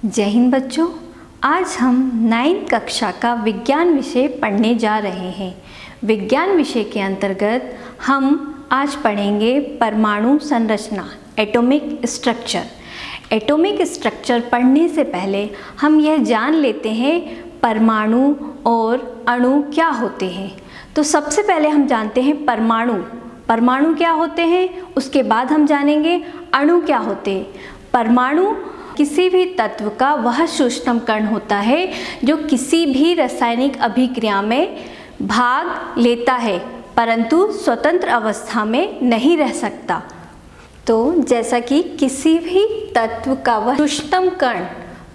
जय हिंद बच्चों, आज हम 9th कक्षा का विज्ञान विषय पढ़ने जा रहे हैं। विज्ञान विषय के अंतर्गत हम आज पढ़ेंगे परमाणु संरचना, एटॉमिक स्ट्रक्चर। एटॉमिक स्ट्रक्चर पढ़ने से पहले हम यह जान लेते हैं परमाणु और अणु क्या होते हैं। तो सबसे पहले हम जानते हैं परमाणु क्या होते हैं, उसके बाद हम जानेंगे अणु क्या होते हैं। परमाणु किसी भी तत्व का वह सूक्ष्म कण होता है जो किसी भी रासायनिक अभिक्रिया में भाग लेता है परंतु स्वतंत्र अवस्था में नहीं रह सकता। तो जैसा कि किसी भी तत्व का वह सूक्ष्म कण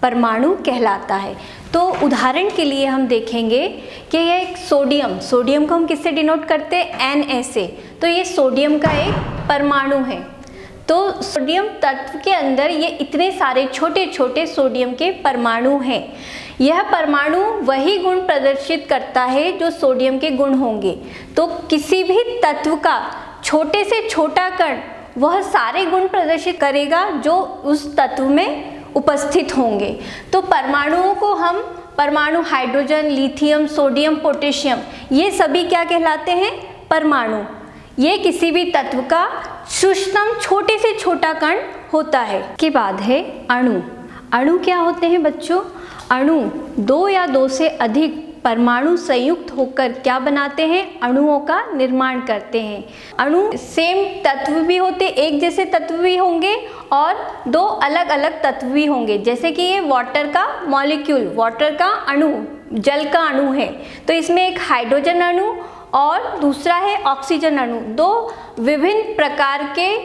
परमाणु कहलाता है। तो उदाहरण के लिए हम देखेंगे कि यह एक सोडियम को हम किससे डिनोट करते हैं, Na से। तो ये सोडियम का एक परमाणु है। तो सोडियम तत्व के अंदर ये इतने सारे छोटे छोटे सोडियम के परमाणु हैं। यह परमाणु वही गुण प्रदर्शित करता है जो सोडियम के गुण होंगे। तो किसी भी तत्व का छोटे से छोटा कण वह सारे गुण प्रदर्शित करेगा जो उस तत्व में उपस्थित होंगे। तो परमाणुओं को हम परमाणु हाइड्रोजन, लिथियम, सोडियम, पोटेशियम, ये सभी क्या कहलाते हैं, परमाणु। ये किसी भी तत्व का सूक्ष्म छोटे से छोटा कण होता है। के बाद है अणु क्या होते हैं बच्चों? अणु दो या दो से अधिक परमाणु संयुक्त होकर क्या बनाते हैं, अणुओं का निर्माण करते हैं। अणु सेम तत्व भी होते, एक जैसे तत्व भी होंगे और दो अलग अलग तत्व भी होंगे। जैसे कि ये वाटर का मॉलिक्यूल, वाटर का अणु, जल का अणु है, तो इसमें एक हाइड्रोजन अणु और दूसरा है ऑक्सीजन अणु। दो विभिन्न प्रकार के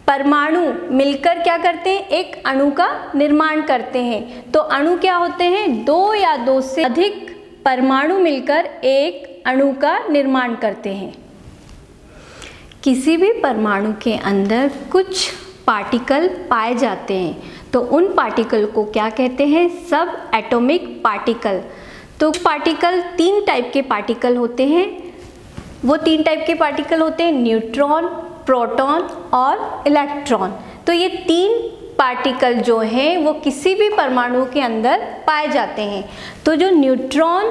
परमाणु मिलकर क्या करते हैं, एक अणु का निर्माण करते हैं। तो अणु क्या होते हैं, दो या दो से अधिक परमाणु मिलकर एक अणु का निर्माण करते हैं। किसी भी परमाणु के अंदर कुछ पार्टिकल पाए जाते हैं, तो उन पार्टिकल को क्या कहते हैं, सब एटॉमिक पार्टिकल। तो पार्टिकल तीन टाइप के पार्टिकल होते हैं। वो तीन टाइप के पार्टिकल होते हैं, न्यूट्रॉन, प्रोटॉन और इलेक्ट्रॉन। तो ये तीन पार्टिकल जो हैं वो किसी भी परमाणु के अंदर पाए जाते हैं। तो जो न्यूट्रॉन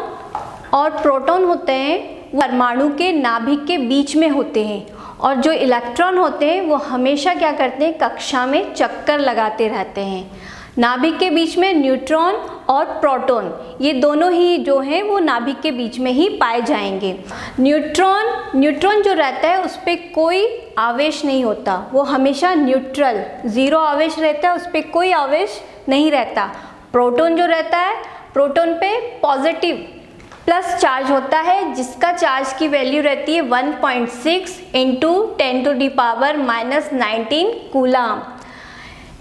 और प्रोटॉन होते हैं वो परमाणु के नाभिक के बीच में होते हैं, और जो इलेक्ट्रॉन होते हैं वो हमेशा क्या करते हैं, कक्षा में चक्कर लगाते रहते हैं। नाभिक के बीच में न्यूट्रॉन और प्रोटॉन, ये दोनों ही जो हैं वो नाभिक के बीच में ही पाए जाएंगे। न्यूट्रॉन जो रहता है उस पर कोई आवेश नहीं होता, वो हमेशा न्यूट्रल, जीरो आवेश रहता है, उस पर कोई आवेश नहीं रहता। प्रोटॉन जो रहता है, प्रोटॉन पे पॉजिटिव प्लस चार्ज होता है, जिसका चार्ज की वैल्यू रहती है 1.6 × 10⁻⁻19 कूलाम।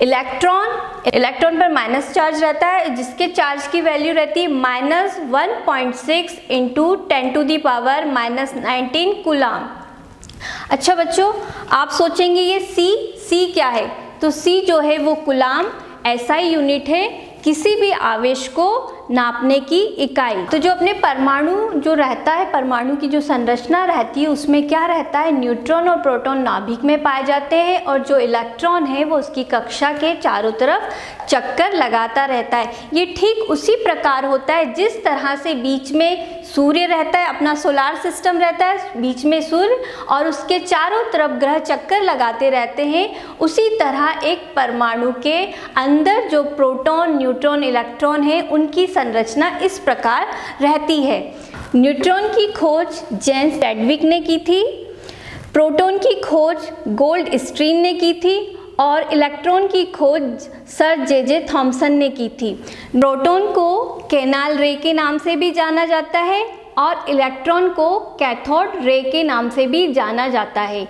इलेक्ट्रॉन पर माइनस चार्ज रहता है, जिसके चार्ज की वैल्यू रहती है -1.6 × 10⁻⁻19 कूलाम। अच्छा बच्चों, आप सोचेंगे ये सी क्या है? तो सी जो है वो कूलाम SI यूनिट है, किसी भी आवेश को नापने की इकाई। तो जो अपने परमाणु जो रहता है, परमाणु की जो संरचना रहती है उसमें क्या रहता है, न्यूट्रॉन और प्रोटॉन नाभिक में पाए जाते हैं, और जो इलेक्ट्रॉन है वो उसकी कक्षा के चारों तरफ चक्कर लगाता रहता है। ये ठीक उसी प्रकार होता है जिस तरह से बीच में सूर्य रहता है, अपना सोलार सिस्टम रहता है, बीच में सूर्य और उसके चारों तरफ ग्रह चक्कर लगाते रहते हैं। उसी तरह एक परमाणु के अंदर जो प्रोटॉन, न्यूट्रॉन, इलेक्ट्रॉन है उनकी संरचना इस प्रकार रहती है। न्यूट्रॉन की खोज जेम्स चैडविक ने की थी, प्रोटॉन की खोज गोल्डस्टीन ने की थी, और इलेक्ट्रॉन की खोज सर जे थॉमसन ने की थी। प्रोटॉन को केनाल रे के नाम से भी जाना जाता है और इलेक्ट्रॉन को कैथोड रे के नाम से भी जाना जाता है।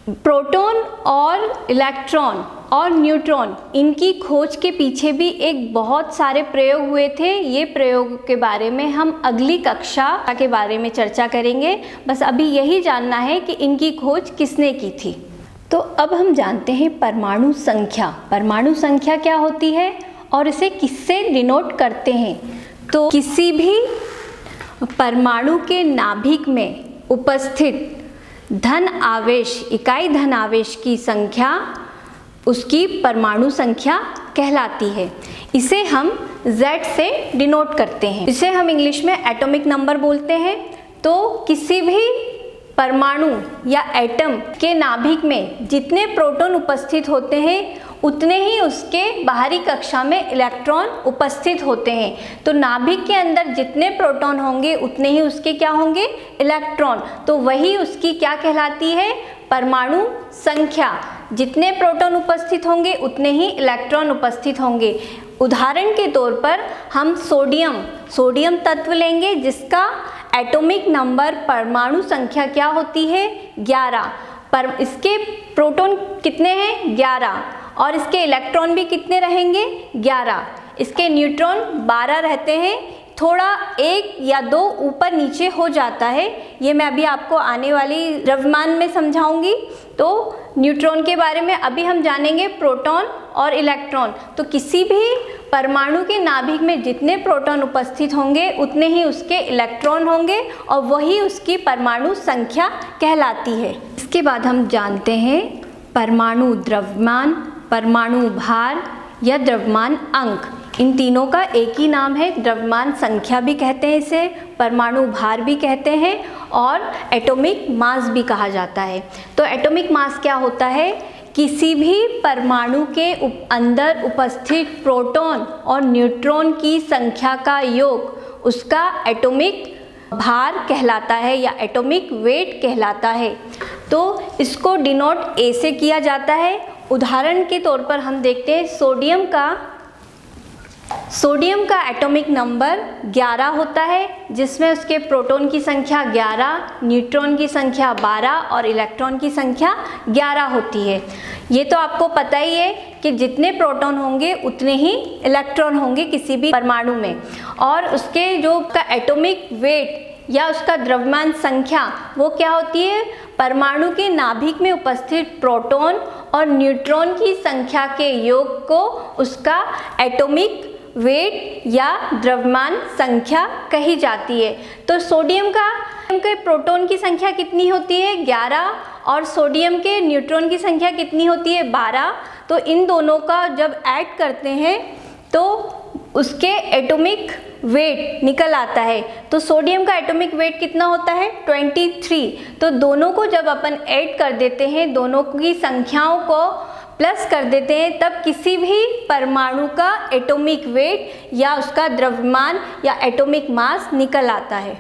प्रोटॉन और इलेक्ट्रॉन और न्यूट्रॉन, इनकी खोज के पीछे भी एक बहुत सारे प्रयोग हुए थे। ये प्रयोग के बारे में हम अगली कक्षा के बारे में चर्चा करेंगे। बस अभी यही जानना है कि इनकी खोज किसने की थी। तो अब हम जानते हैं परमाणु संख्या। परमाणु संख्या क्या होती है और इसे किससे डिनोट करते हैं? तो किसी भी परमाणु के नाभिक में उपस्थित धन आवेश, इकाई धन आवेश की संख्या उसकी परमाणु संख्या कहलाती है। इसे हम Z से डिनोट करते हैं। इसे हम इंग्लिश में एटॉमिक नंबर बोलते हैं। तो किसी भी परमाणु या एटम के नाभिक में जितने प्रोटॉन उपस्थित होते हैं उतने ही उसके बाहरी कक्षा में इलेक्ट्रॉन उपस्थित होते हैं। तो नाभिक के अंदर जितने प्रोटॉन होंगे उतने ही उसके क्या होंगे, इलेक्ट्रॉन। तो वही उसकी क्या कहलाती है, परमाणु संख्या। जितने प्रोटॉन उपस्थित होंगे उतने ही इलेक्ट्रॉन उपस्थित होंगे। उदाहरण के तौर पर हम सोडियम तत्व लेंगे जिसका एटॉमिक नंबर, परमाणु संख्या क्या होती है, 11। पर इसके प्रोटॉन कितने हैं, 11, और इसके इलेक्ट्रॉन भी कितने रहेंगे, 11। इसके न्यूट्रॉन 12 रहते हैं। थोड़ा 1 या 2 ऊपर नीचे हो जाता है, ये मैं अभी आपको आने वाली द्रव्यमान में समझाऊंगी। तो न्यूट्रॉन के बारे में अभी हम जानेंगे, प्रोटॉन और इलेक्ट्रॉन। तो किसी भी परमाणु के नाभिक में जितने प्रोटॉन उपस्थित होंगे उतने ही उसके इलेक्ट्रॉन होंगे और वही उसकी परमाणु संख्या कहलाती है। इसके बाद हम जानते हैं परमाणु द्रव्यमान, परमाणु भार या द्रव्यमान अंक। इन तीनों का एक ही नाम है, द्रव्यमान संख्या भी कहते हैं इसे, परमाणु भार भी कहते हैं और एटॉमिक मास भी कहा जाता है। तो एटॉमिक मास क्या होता है, किसी भी परमाणु के अंदर उपस्थित प्रोटॉन और न्यूट्रॉन की संख्या का योग, उसका एटॉमिक भार कहलाता है या एटॉमिक वेट कहलाता है। तो इसको डिनोट ए से किया जाता है। उदाहरण के तौर पर हम देखते हैं सोडियम का एटॉमिक नंबर 11 होता है, जिसमें उसके प्रोटॉन की संख्या 11, न्यूट्रॉन की संख्या 12 और इलेक्ट्रॉन की संख्या 11 होती है। ये तो आपको पता ही है कि जितने प्रोटॉन होंगे उतने ही इलेक्ट्रॉन होंगे किसी भी परमाणु में, और उसके जो का एटॉमिक वेट या उसका द्रव्यमान संख्या वो क्या होती है, परमाणु के नाभिक में उपस्थित प्रोटॉन और न्यूट्रॉन की संख्या के योग को उसका एटॉमिक वेट या द्रव्यमान संख्या कही जाती है। तो सोडियम के प्रोटॉन की संख्या कितनी होती है, 11, और सोडियम के न्यूट्रॉन की संख्या कितनी होती है, 12। तो इन दोनों का जब ऐड करते हैं तो उसके एटॉमिक वेट निकल आता है। तो सोडियम का एटॉमिक वेट कितना होता है, 23। तो दोनों को जब अपन ऐड कर देते हैं, दोनों की संख्याओं को प्लस कर देते हैं, तब किसी भी परमाणु का एटॉमिक वेट या उसका द्रव्यमान या एटॉमिक मास निकल आता है।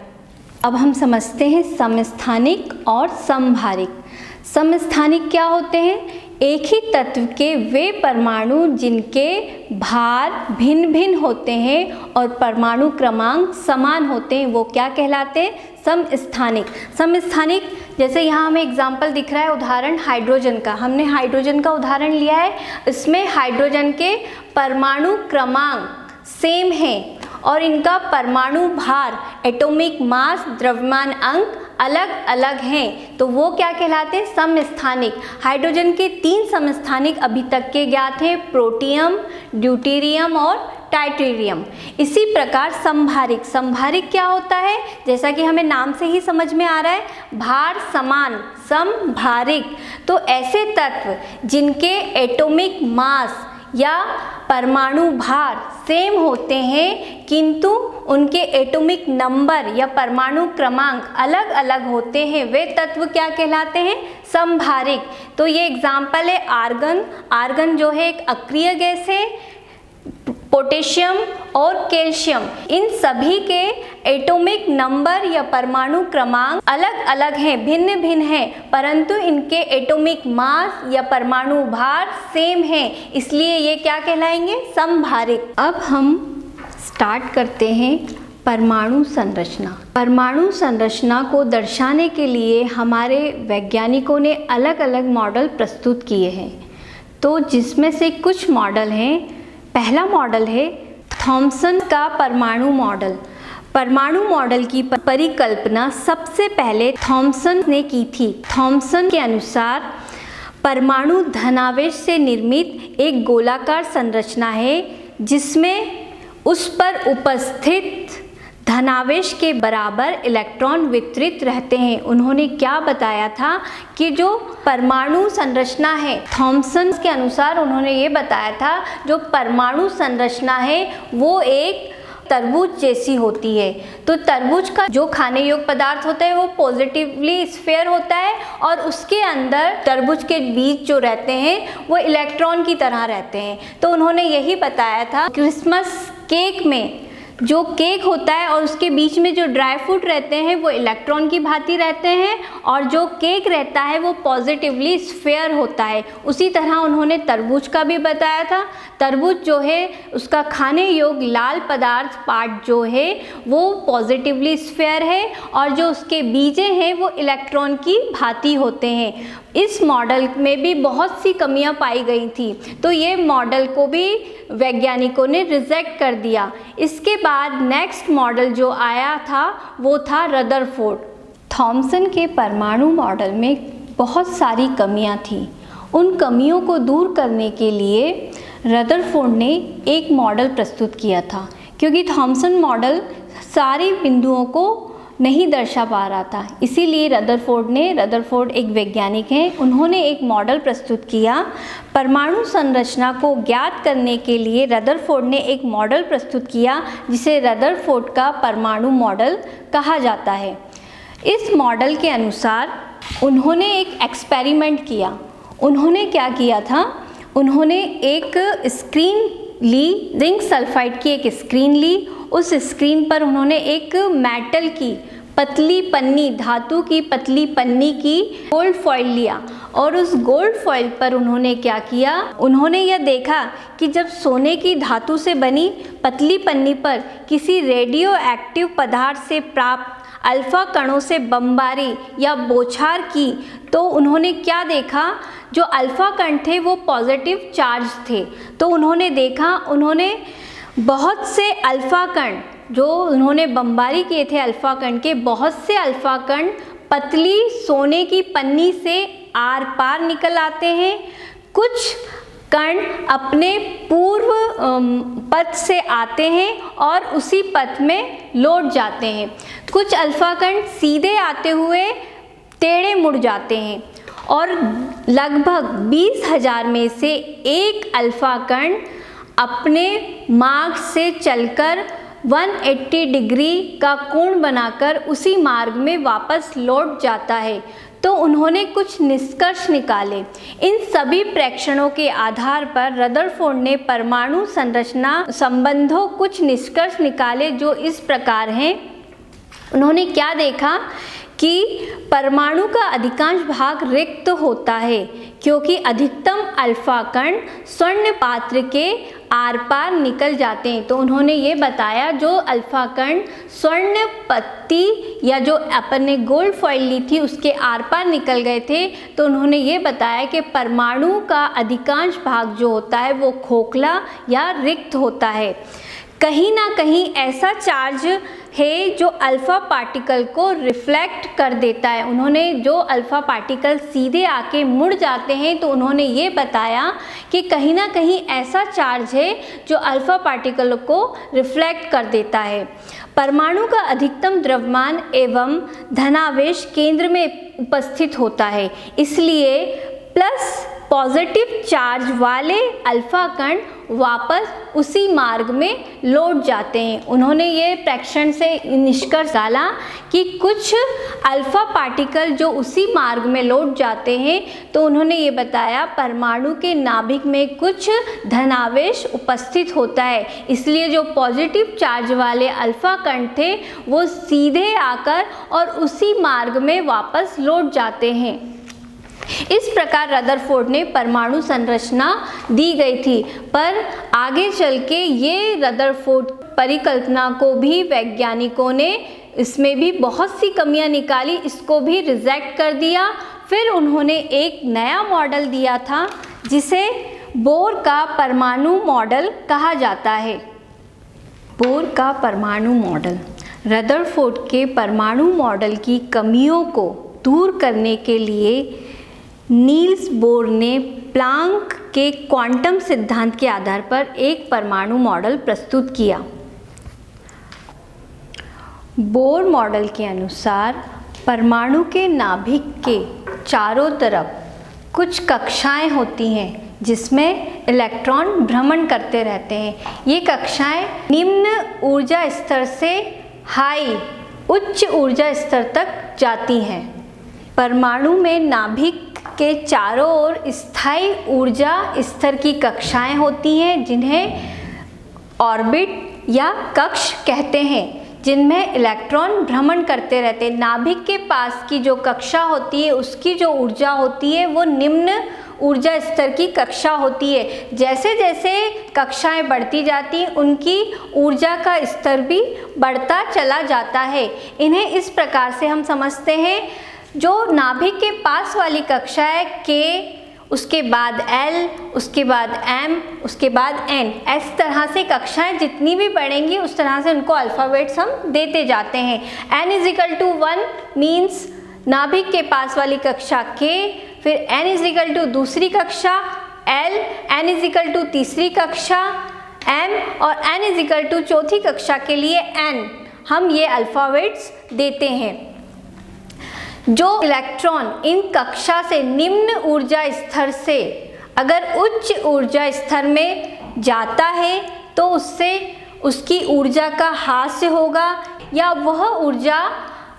अब हम समझते हैं समस्थानिक और समभारिक। समस्थानिक क्या होते हैं, एक ही तत्व के वे परमाणु जिनके भार भिन्न भिन्न होते हैं और परमाणु क्रमांक समान होते हैं, वो क्या कहलाते हैं, समस्थानिक। समस्थानिक जैसे यहाँ हमें एग्जाम्पल दिख रहा है, उदाहरण हाइड्रोजन का, हमने हाइड्रोजन का उदाहरण लिया है। इसमें हाइड्रोजन के परमाणु क्रमांक सेम हैं और इनका परमाणु भार, एटॉमिक मास, द्रव्यमान अंक अलग अलग हैं, तो वो क्या कहलाते हैं, समस्थानिक। हाइड्रोजन के 3 समस्थानिक अभी तक के ज्ञात हैं, प्रोटियम, ड्यूटेरियम और टाइटेरियम। इसी प्रकार समभारिक। समभारिक क्या होता है, जैसा कि हमें नाम से ही समझ में आ रहा है, भार समान, समभारिक। तो ऐसे तत्व जिनके एटॉमिक मास या परमाणु भार सेम होते हैं किंतु उनके एटॉमिक नंबर या परमाणु क्रमांक अलग अलग होते हैं, वे तत्व क्या कहलाते हैं, समभारिक। तो ये एग्जाम्पल है आर्गन जो है एक अक्रिय गैस है, पोटेशियम और कैल्शियम, इन सभी के एटॉमिक नंबर या परमाणु क्रमांक अलग अलग हैं, भिन्न भिन्न हैं, परंतु इनके एटॉमिक मास या परमाणु भार सेम है, इसलिए ये क्या कहलाएंगे, समभारिक। अब हम स्टार्ट करते हैं परमाणु संरचना। परमाणु संरचना को दर्शाने के लिए हमारे वैज्ञानिकों ने अलग अलग मॉडल प्रस्तुत किए हैं। तो जिसमें से कुछ मॉडल हैं, पहला मॉडल है थॉमसन का परमाणु मॉडल। परमाणु मॉडल की परिकल्पना सबसे पहले थॉमसन ने की थी। थॉमसन के अनुसार परमाणु धनावेश से निर्मित एक गोलाकार संरचना है जिसमें उस पर उपस्थित धनावेश के बराबर इलेक्ट्रॉन वितरित रहते हैं। उन्होंने क्या बताया था कि जो परमाणु संरचना है, थॉमसन के अनुसार उन्होंने ये बताया था जो परमाणु संरचना है वो एक तरबूज जैसी होती है। तो तरबूज का जो खाने योग्य पदार्थ होता है वो पॉजिटिवली स्फीयर होता है और उसके अंदर तरबूज के बीज जो रहते हैं वो इलेक्ट्रॉन की तरह रहते हैं। तो उन्होंने यही बताया था क्रिसमस केक में जो केक होता है और उसके बीच में जो ड्राई फ्रूट रहते हैं वो इलेक्ट्रॉन की भांति रहते हैं और जो केक रहता है वो पॉजिटिवली स्फीयर होता है। उसी तरह उन्होंने तरबूज का भी बताया था। तरबूज जो है उसका खाने योग्य लाल पदार्थ पार्ट जो है वो पॉजिटिवली स्फीयर है और जो उसके बीजे हैं वो इलेक्ट्रॉन की भांति होते हैं। इस मॉडल में भी बहुत सी कमियां पाई गई थी, तो ये मॉडल को भी वैज्ञानिकों ने रिजेक्ट कर दिया। इसके बाद नेक्स्ट मॉडल जो आया था वो था रदरफोर्ड। थॉमसन के परमाणु मॉडल में बहुत सारी कमियां थी। उन कमियों को दूर करने के लिए रदरफोर्ड ने एक मॉडल प्रस्तुत किया था, क्योंकि थॉमसन मॉडल सारी बिंदुओं को नहीं दर्शा पा रहा था। इसीलिए रदरफोर्ड एक वैज्ञानिक हैं, उन्होंने एक मॉडल प्रस्तुत किया। परमाणु संरचना को ज्ञात करने के लिए रदरफोर्ड ने एक मॉडल प्रस्तुत किया जिसे रदरफोर्ड का परमाणु मॉडल कहा जाता है। इस मॉडल के अनुसार उन्होंने एक एक्सपेरिमेंट किया। उन्होंने क्या किया था, उन्होंने एक स्क्रीन ली, जिंक सल्फाइड की एक स्क्रीन ली। उस स्क्रीन पर उन्होंने एक मेटल की पतली पन्नी, धातु की पतली पन्नी की गोल्ड फॉइल लिया और उस गोल्ड फॉइल पर उन्होंने क्या किया, उन्होंने यह देखा कि जब सोने की धातु से बनी पतली पन्नी पर किसी रेडियो एक्टिव पदार्थ से प्राप्त अल्फा कणों से बमबारी या बौछार की तो उन्होंने क्या देखा, जो अल्फा कण थे वो पॉजिटिव चार्ज थे। तो उन्होंने देखा, उन्होंने बहुत से अल्फा कण जो उन्होंने बमबारी किए थे अल्फा कण के, बहुत से अल्फा कण पतली सोने की पन्नी से आर पार निकल आते हैं। कुछ कण अपने पूर्व पथ से आते हैं और उसी पथ में लौट जाते हैं। कुछ अल्फा कण सीधे आते हुए टेढ़े मुड़ जाते हैं और लगभग 20,000 में से एक अल्फा कण अपने मार्ग से चलकर 180 डिग्री का कोण बनाकर उसी मार्ग में वापस लौट जाता है। तो उन्होंने कुछ निष्कर्ष निकाले। इन सभी प्रेक्षणों के आधार पर रदरफोर्ड ने परमाणु संरचना संबंधों कुछ निष्कर्ष निकाले जो इस प्रकार हैं। उन्होंने क्या देखा कि परमाणु का अधिकांश भाग रिक्त होता है क्योंकि अधिकतम अल्फा कण स्वर्ण पात्र के आर पार निकल जाते हैं। तो उन्होंने ये बताया जो अल्फा कण स्वर्ण पत्ती या जो अपन ने गोल्ड फॉइल ली थी उसके आर पार निकल गए थे, तो उन्होंने ये बताया कि परमाणु का अधिकांश भाग जो होता है वो खोखला या रिक्त होता है। कहीं ना कहीं ऐसा चार्ज है जो अल्फ़ा पार्टिकल को रिफ्लेक्ट कर देता है। उन्होंने जो अल्फ़ा पार्टिकल सीधे आके मुड़ जाते हैं तो उन्होंने ये बताया कि कहीं ना कहीं ऐसा चार्ज है जो अल्फ़ा पार्टिकल को रिफ्लेक्ट कर देता है। परमाणु का अधिकतम द्रव्यमान एवं धनावेश केंद्र में उपस्थित होता है, इसलिए प्लस पॉजिटिव चार्ज वाले अल्फा कण वापस उसी मार्ग में लौट जाते हैं। उन्होंने ये प्रेक्षण से निष्कर्ष डाला कि कुछ अल्फा पार्टिकल जो उसी मार्ग में लौट जाते हैं, तो उन्होंने ये बताया परमाणु के नाभिक में कुछ धनावेश उपस्थित होता है, इसलिए जो पॉजिटिव चार्ज वाले अल्फा कण थे वो सीधे आकर और उसी मार्ग में वापस लौट जाते हैं। इस प्रकार रदरफोर्ड ने परमाणु संरचना दी गई थी, पर आगे चल के ये रदरफोर्ड परिकल्पना को भी वैज्ञानिकों ने इसमें भी बहुत सी कमियां निकाली, इसको भी रिजेक्ट कर दिया। फिर उन्होंने एक नया मॉडल दिया था जिसे बोर का परमाणु मॉडल कहा जाता है। बोर का परमाणु मॉडल रदरफोर्ड के परमाणु मॉडल की कमियों को दूर करने के लिए नील्स बोर ने प्लांक के क्वांटम सिद्धांत के आधार पर एक परमाणु मॉडल प्रस्तुत किया। बोर मॉडल के अनुसार परमाणु के नाभिक के चारों तरफ कुछ कक्षाएं होती हैं जिसमें इलेक्ट्रॉन भ्रमण करते रहते हैं। ये कक्षाएं निम्न ऊर्जा स्तर से उच्च ऊर्जा स्तर तक जाती हैं। परमाणु में नाभिक के चारों ओर स्थायी ऊर्जा स्तर की कक्षाएं होती हैं जिन्हें ऑर्बिट या कक्ष कहते हैं, जिनमें इलेक्ट्रॉन भ्रमण करते रहते हैं। नाभिक के पास की जो कक्षा होती है उसकी जो ऊर्जा होती है वो निम्न ऊर्जा स्तर की कक्षा होती है। जैसे जैसे कक्षाएं बढ़ती जाती हैं उनकी ऊर्जा का स्तर भी बढ़ता चला जाता है। इन्हें इस प्रकार से हम समझते हैं, जो नाभिक के पास वाली कक्षा है K, उसके बाद L, उसके बाद M, उसके बाद N, इस तरह से कक्षाएं जितनी भी बढ़ेंगी उस तरह से उनको अल्फ़ाबेट्स हम देते जाते हैं। n=1 मीन्स नाभिक के पास वाली कक्षा K, फिर n= दूसरी कक्षा L, n= तीसरी कक्षा M और n= चौथी कक्षा के लिए N, हम ये अल्फ़ाबेट्स देते हैं। जो इलेक्ट्रॉन इन कक्षा से निम्न ऊर्जा स्तर से अगर उच्च ऊर्जा स्तर में जाता है तो उससे उसकी ऊर्जा का ह्रास होगा या वह ऊर्जा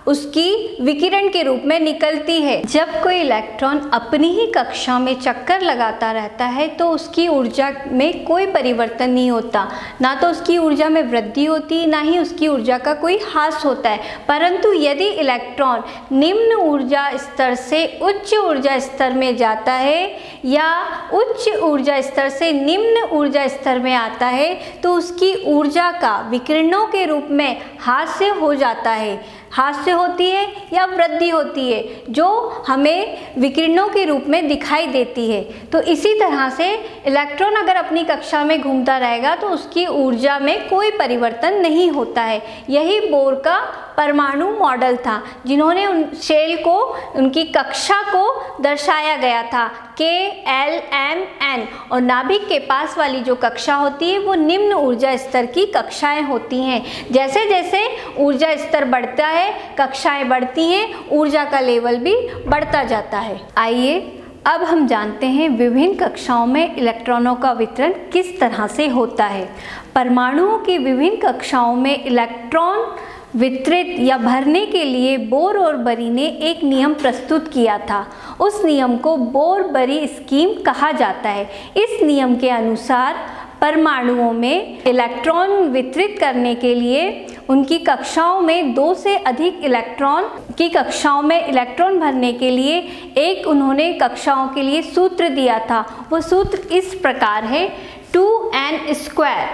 उसकी विकिरण के रूप में निकलती है। जब कोई इलेक्ट्रॉन अपनी ही कक्षा में चक्कर लगाता रहता है तो उसकी ऊर्जा में कोई परिवर्तन नहीं होता, ना तो उसकी ऊर्जा में वृद्धि होती ना ही उसकी ऊर्जा का कोई ह्रास होता है। परंतु यदि इलेक्ट्रॉन निम्न ऊर्जा स्तर से उच्च ऊर्जा स्तर में जाता है या उच्च ऊर्जा स्तर से निम्न ऊर्जा स्तर में आता है तो उसकी ऊर्जा का विकिरणों के रूप में ह्रास हो जाता है, ह्रास होती है या वृद्धि होती है, जो हमें विकिरणों के रूप में दिखाई देती है। तो इसी तरह से इलेक्ट्रॉन अगर अपनी कक्षा में घूमता रहेगा तो उसकी ऊर्जा में कोई परिवर्तन नहीं होता है। यही बोर का परमाणु मॉडल था, जिन्होंने उन शेल को, उनकी कक्षा को दर्शाया गया था K, L, M, N, और नाभिक के पास वाली जो कक्षा होती है वो निम्न ऊर्जा स्तर की कक्षाएं होती हैं। जैसे जैसे ऊर्जा स्तर बढ़ता है, कक्षाएं बढ़ती हैं, ऊर्जा का लेवल भी बढ़ता जाता है। आइए अब हम जानते हैं विभिन्न कक्षाओं में इलेक्ट्रॉनों का वितरण किस तरह से होता है। परमाणुओं की विभिन्न कक्षाओं में इलेक्ट्रॉन वितरित या भरने के लिए बोर और बरी ने एक नियम प्रस्तुत किया था। उस नियम को बोर-बरी स्कीम कहा जाता है। इस नियम के अनुसार परमाणुओं में इलेक्ट्रॉन वितरित करने के लिए उनकी कक्षाओं में 2 से अधिक इलेक्ट्रॉन की कक्षाओं में इलेक्ट्रॉन भरने के लिए एक उन्होंने कक्षाओं के लिए सूत्र दिया था। वो सूत्र इस प्रकार है, 2n²।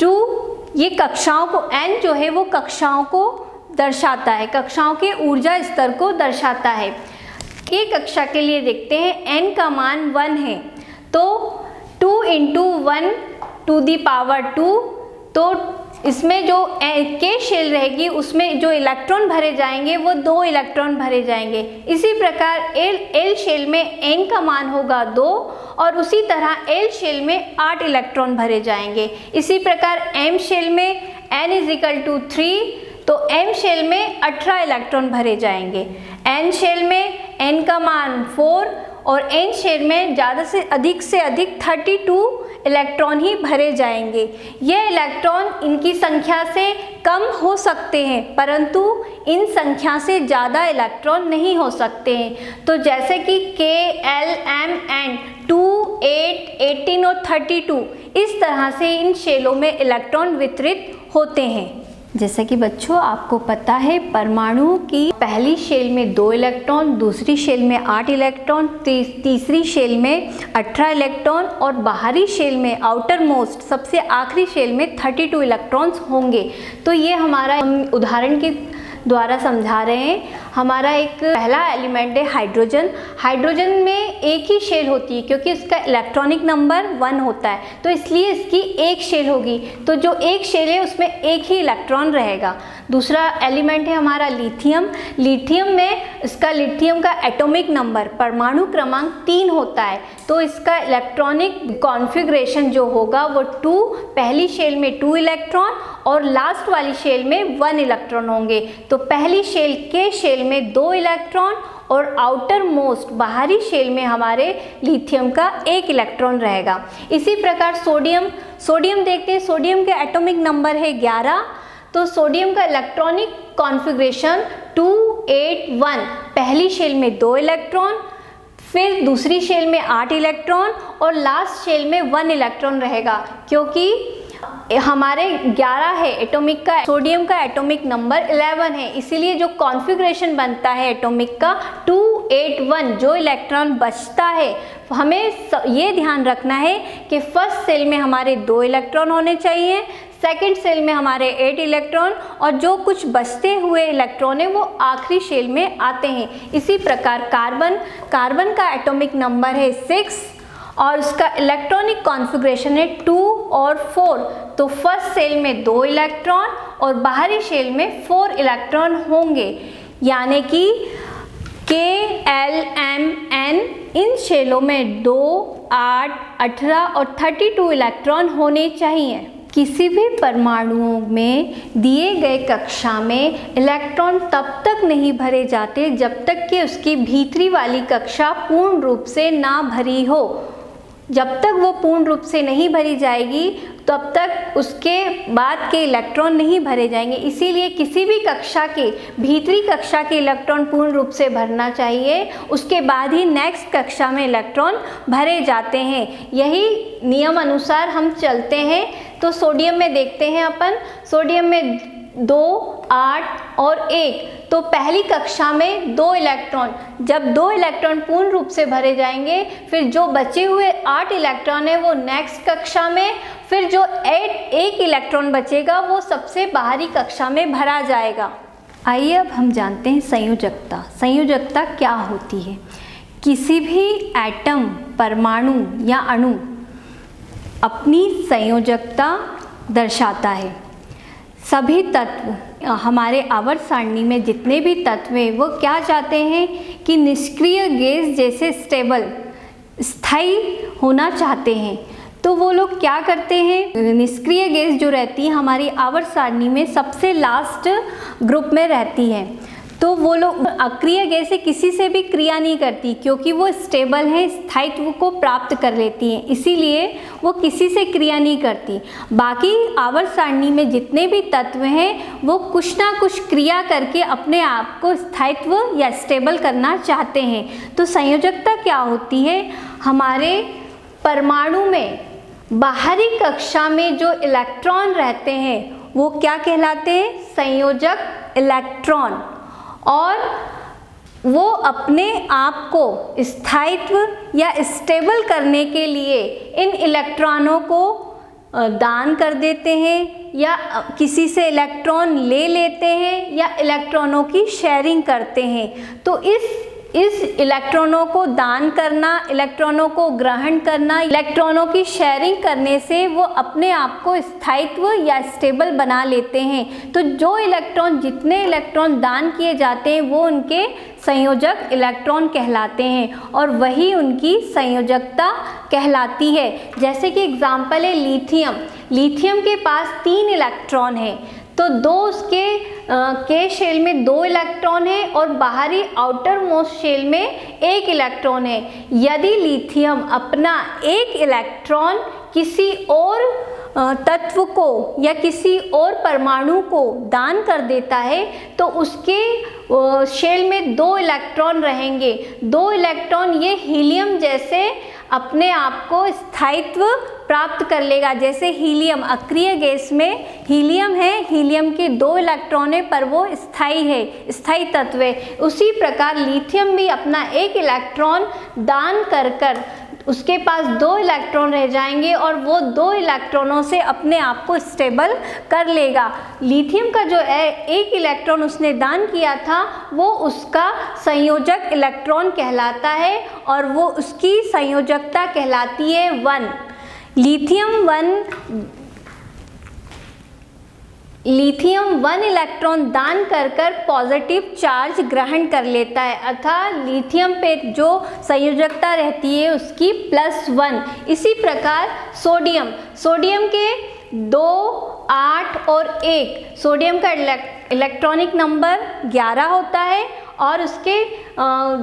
2 ये कक्षाओं को, n जो है वो कक्षाओं को दर्शाता है, कक्षाओं के ऊर्जा स्तर को दर्शाता है। ये कक्षा के लिए देखते हैं n का मान 1 है तो 2 × 1⁻², तो इसमें जो K शेल रहेगी उसमें जो इलेक्ट्रॉन भरे जाएंगे वो 2 इलेक्ट्रॉन भरे जाएंगे। इसी प्रकार L शेल में n का मान होगा 2 और उसी तरह L शेल में 8 इलेक्ट्रॉन भरे जाएंगे। इसी प्रकार M शेल में n= 3 तो M शेल में 18 इलेक्ट्रॉन भरे जाएंगे। N शेल में n का मान 4 और N शेल में ज़्यादा से अधिक 32 इलेक्ट्रॉन ही भरे जाएंगे। ये इलेक्ट्रॉन इनकी संख्या से कम हो सकते हैं परंतु इन संख्या से ज़्यादा इलेक्ट्रॉन नहीं हो सकते हैं। तो जैसे कि K, L, M, N 2, 8, 18 और 32, इस तरह से इन शेलों में इलेक्ट्रॉन वितरित होते हैं। जैसे कि बच्चों आपको पता है परमाणुओं की पहली शेल में 2 इलेक्ट्रॉन, दूसरी शेल में 8 इलेक्ट्रॉन, तीसरी शेल में 18 इलेक्ट्रॉन और बाहरी शेल में आउटर मोस्ट सबसे आखिरी शेल में 32 इलेक्ट्रॉन्स होंगे। तो ये हमारा उदाहरण के द्वारा समझा रहे हैं। हमारा एक पहला एलिमेंट है हाइड्रोजन। हाइड्रोजन में एक ही शेल होती है क्योंकि इसका इलेक्ट्रॉनिक नंबर 1 होता है, तो इसलिए इसकी एक शेल होगी। तो जो एक शेल है उसमें एक ही इलेक्ट्रॉन रहेगा। दूसरा एलिमेंट है हमारा लिथियम। लिथियम में इसका लिथियम का एटॉमिक नंबर परमाणु क्रमांक 3 होता है, तो इसका इलेक्ट्रॉनिक कॉन्फ़िगरेशन जो होगा वो 2, पहली शेल में 2 इलेक्ट्रॉन और लास्ट वाली शेल में 1 इलेक्ट्रॉन होंगे। तो पहली शेल के शेल में 2 इलेक्ट्रॉन और आउटर मोस्ट बाहरी शेल में हमारे लिथियम का 1 इलेक्ट्रॉन रहेगा। इसी प्रकार सोडियम देखते हैं। सोडियम के एटॉमिक नंबर है 11। तो सोडियम का इलेक्ट्रॉनिक कॉन्फ़िगरेशन 281, पहली शेल में 2 इलेक्ट्रॉन, फिर दूसरी शेल में 8 इलेक्ट्रॉन और लास्ट शेल में 1 इलेक्ट्रॉन रहेगा, क्योंकि हमारे 11 है एटॉमिक का, सोडियम का एटॉमिक नंबर 11 है, इसीलिए जो कॉन्फ़िगरेशन बनता है एटॉमिक का 281, जो इलेक्ट्रॉन बचता है हमें ये ध्यान रखना है कि फर्स्ट सेल में हमारे 2 इलेक्ट्रॉन होने चाहिए, सेकंड सेल में हमारे 8 इलेक्ट्रॉन और जो कुछ बचते हुए इलेक्ट्रॉन है वो आखिरी शेल में आते हैं। इसी प्रकार कार्बन का एटॉमिक नंबर है 6 और उसका इलेक्ट्रॉनिक कॉन्फ़िगरेशन है 2 और 4। तो फर्स्ट सेल में 2 इलेक्ट्रॉन और बाहरी शेल में 4 इलेक्ट्रॉन होंगे, यानी कि K, L, M, N इन शेलों में 2, 8, 18 और 32 इलेक्ट्रॉन होने चाहिए। किसी भी परमाणुओं में दिए गए कक्षा में इलेक्ट्रॉन तब तक नहीं भरे जाते जब तक कि उसकी भीतरी वाली कक्षा पूर्ण रूप से ना भरी हो। जब तक वो पूर्ण रूप से नहीं भरी जाएगी तब तक उसके बाद के इलेक्ट्रॉन नहीं भरे जाएंगे। इसीलिए किसी भी कक्षा के भीतरी कक्षा के इलेक्ट्रॉन पूर्ण रूप से भरना चाहिए, उसके बाद ही नेक्स्ट कक्षा में इलेक्ट्रॉन भरे जाते हैं। यही नियम अनुसार हम चलते हैं। तो सोडियम में देखते हैं अपन, सोडियम में 2, 8 और 1, तो पहली कक्षा में 2 इलेक्ट्रॉन, जब 2 इलेक्ट्रॉन पूर्ण रूप से भरे जाएंगे फिर जो बचे हुए 8 इलेक्ट्रॉन है वो नेक्स्ट कक्षा में, फिर जो 1 इलेक्ट्रॉन बचेगा वो सबसे बाहरी कक्षा में भरा जाएगा। आइए अब हम जानते हैं संयोजकता। संयोजकता क्या होती है? किसी भी एटम, परमाणु या अणु अपनी संयोजकता दर्शाता है। सभी तत्व हमारे आवर्त सारणी में जितने भी तत्व हैं वो क्या चाहते हैं कि निष्क्रिय गैस जैसे स्टेबल, स्थायी होना चाहते हैं। तो वो लोग क्या करते हैं, निष्क्रिय गैस जो रहती है हमारी आवर्त सारणी में सबसे लास्ट ग्रुप में रहती है, तो वो लोग अक्रिय गैस से किसी से भी क्रिया नहीं करती क्योंकि वो स्टेबल है, स्थायित्व को प्राप्त कर लेती हैं, इसीलिए वो किसी से क्रिया नहीं करती। बाकी आवर्त सारणी में जितने भी तत्व हैं वो कुछ ना कुछ क्रिया करके अपने आप को स्थायित्व या स्टेबल करना चाहते हैं। तो संयोजकता क्या होती है? हमारे परमाणु में बाहरी कक्षा में जो इलेक्ट्रॉन रहते हैं वो क्या कहलाते हैं? संयोजक इलेक्ट्रॉन। और वो अपने आप को स्थायित्व या स्टेबल करने के लिए इन इलेक्ट्रॉनों को दान कर देते हैं या किसी से इलेक्ट्रॉन ले लेते हैं या इलेक्ट्रॉनों की शेयरिंग करते हैं। तो इस इलेक्ट्रॉनों को दान करना, इलेक्ट्रॉनों को ग्रहण करना, इलेक्ट्रॉनों की शेयरिंग करने से वो अपने आप को स्थायित्व या स्टेबल बना लेते हैं। तो जो इलेक्ट्रॉन, जितने इलेक्ट्रॉन दान किए जाते हैं वो उनके संयोजक इलेक्ट्रॉन कहलाते हैं और वही उनकी संयोजकता कहलाती है। जैसे कि एग्जाम्पल है लिथियम। लिथियम के पास 3 इलेक्ट्रॉन है, तो 2 उसके के शेल में 2 इलेक्ट्रॉन है और बाहरी आउटर मोस्ट शेल में 1 इलेक्ट्रॉन है। यदि लिथियम अपना 1 इलेक्ट्रॉन किसी और तत्व को या किसी और परमाणु को दान कर देता है तो उसके शेल में 2 इलेक्ट्रॉन रहेंगे। 2 इलेक्ट्रॉन ये हीलियम जैसे अपने आप को स्थायित्व प्राप्त कर लेगा। जैसे हीलियम, अक्रिय गैस में हीलियम है, हीलियम के 2 इलेक्ट्रॉन है पर वो स्थायी है, स्थायी तत्व है। उसी प्रकार लिथियम भी अपना 1 इलेक्ट्रॉन दान कर उसके पास 2 इलेक्ट्रॉन रह जाएंगे और वो 2 इलेक्ट्रॉनों से अपने आप को स्टेबल कर लेगा। लिथियम का जो है 1 इलेक्ट्रॉन उसने दान किया था वो उसका संयोजक इलेक्ट्रॉन कहलाता है और वो उसकी संयोजकता कहलाती है 1। लिथियम 1 इलेक्ट्रॉन दान कर पॉजिटिव चार्ज ग्रहण कर लेता है, अर्थात लिथियम पे जो संयोजकता रहती है उसकी +1। इसी प्रकार सोडियम के 2, 8 और 1, सोडियम का इलेक्ट्रॉनिक नंबर 11 होता है और उसके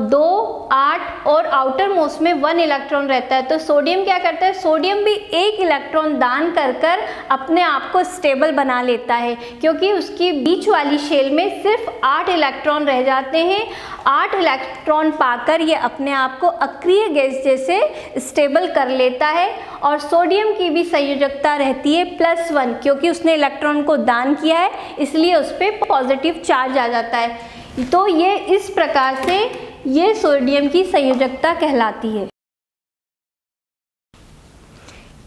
2, 8 और आउटर मोस्ट में 1 इलेक्ट्रॉन रहता है। तो सोडियम क्या करता है, सोडियम भी 1 इलेक्ट्रॉन दान कर अपने आप को स्टेबल बना लेता है, क्योंकि उसकी बीच वाली शेल में सिर्फ 8 इलेक्ट्रॉन रह जाते हैं। 8 इलेक्ट्रॉन पाकर ये अपने आप को अक्रिय गैस जैसे स्टेबल कर लेता है और सोडियम की भी संयोजकता रहती है +1, क्योंकि उसने इलेक्ट्रॉन को दान किया है इसलिए उस पर पॉजिटिव चार्ज आ जाता है। तो ये इस प्रकार से ये सोडियम की संयोजकता कहलाती है।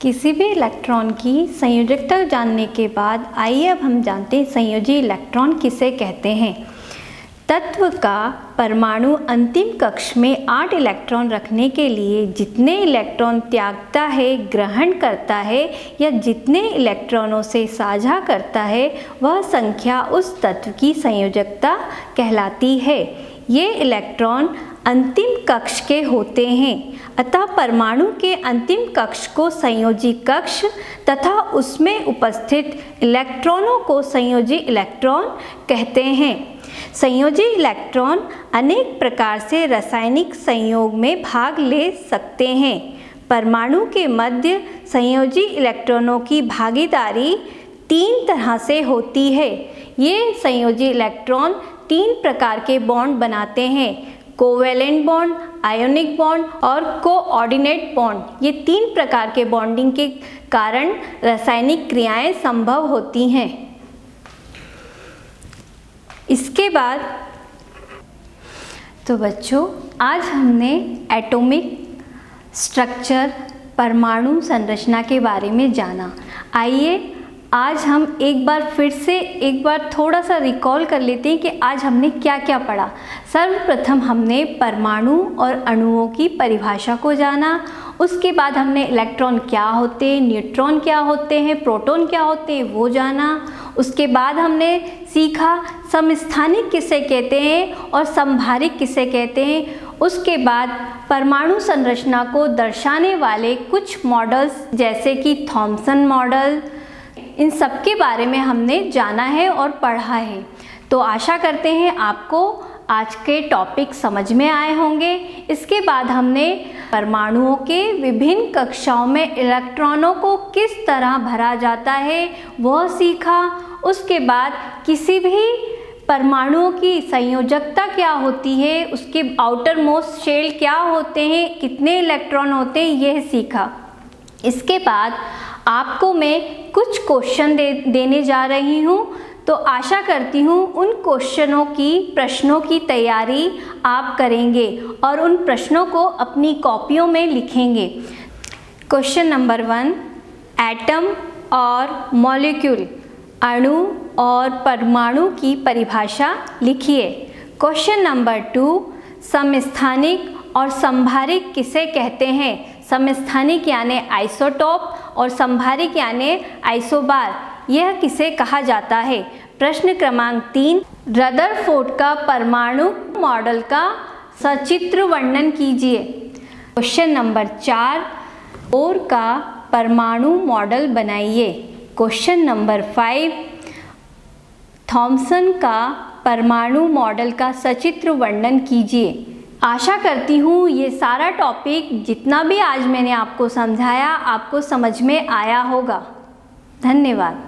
किसी भी इलेक्ट्रॉन की संयोजकता जानने के बाद आइए अब हम जानते हैं संयोजी इलेक्ट्रॉन किसे कहते हैं। तत्व का परमाणु अंतिम कक्ष में 8 इलेक्ट्रॉन रखने के लिए जितने इलेक्ट्रॉन त्यागता है, ग्रहण करता है या जितने इलेक्ट्रॉनों से साझा करता है वह संख्या उस तत्व की संयोजकता कहलाती है। ये इलेक्ट्रॉन अंतिम कक्ष के होते हैं, अतः परमाणु के अंतिम कक्ष को संयोजी कक्ष तथा उसमें उपस्थित इलेक्ट्रॉनों को संयोजी इलेक्ट्रॉन कहते हैं। संयोजी इलेक्ट्रॉन अनेक प्रकार से रासायनिक संयोग में भाग ले सकते हैं। परमाणु के मध्य संयोजी इलेक्ट्रॉनों की भागीदारी 3 तरह से होती है। ये संयोजी इलेक्ट्रॉन 3 प्रकार के बॉन्ड बनाते हैं, कोवैलेंट बॉन्ड, आयोनिक बॉन्ड और कोऑर्डिनेट बॉन्ड। ये 3 प्रकार के बॉन्डिंग के कारण रासायनिक क्रियाएं संभव होती हैं। इसके बाद तो बच्चों आज हमने एटॉमिक स्ट्रक्चर, परमाणु संरचना के बारे में जाना। आइए आज हम एक बार थोड़ा सा रिकॉल कर लेते हैं कि आज हमने क्या क्या पढ़ा। सर्वप्रथम हमने परमाणु और अणुओं की परिभाषा को जाना। उसके बाद हमने इलेक्ट्रॉन क्या होते हैं, न्यूट्रॉन क्या होते हैं, प्रोटॉन क्या होते हैं वो जाना। उसके बाद हमने सीखा समस्थानिक किसे कहते हैं और समभारिक किसे कहते हैं। उसके बाद परमाणु संरचना को दर्शाने वाले कुछ मॉडल्स जैसे कि थॉमसन मॉडल, इन सब के बारे में हमने जाना है और पढ़ा है। तो आशा करते हैं आपको आज के टॉपिक समझ में आए होंगे। इसके बाद हमने परमाणुओं के विभिन्न कक्षाओं में इलेक्ट्रॉनों को किस तरह भरा जाता है वह सीखा। उसके बाद किसी भी परमाणुओं की संयोजकता क्या होती है, उसके आउटर मोस्ट शेल क्या होते हैं, कितने इलेक्ट्रॉन होते हैं, यह सीखा। इसके बाद आपको मैं कुछ क्वेश्चन देने जा रही हूँ, तो आशा करती हूँ उन प्रश्नों की तैयारी आप करेंगे और उन प्रश्नों को अपनी कॉपियों में लिखेंगे। क्वेश्चन नंबर 1, एटम और मॉलिक्यूल, अणु और परमाणु की परिभाषा लिखिए। क्वेश्चन नंबर 2, समस्थानिक और समभारिक किसे कहते हैं। समस्थानिक यानी आइसोटोप और समभारिक यानी आइसोबार, यह किसे कहा जाता है। प्रश्न क्रमांक 3, रदरफोर्ड का परमाणु मॉडल का सचित्र वर्णन कीजिए। क्वेश्चन नंबर 4, बोर का परमाणु मॉडल बनाइए। क्वेश्चन नंबर 5, थॉमसन का परमाणु मॉडल का सचित्र वर्णन कीजिए। आशा करती हूँ ये सारा टॉपिक जितना भी आज मैंने आपको समझाया आपको समझ में आया होगा। धन्यवाद।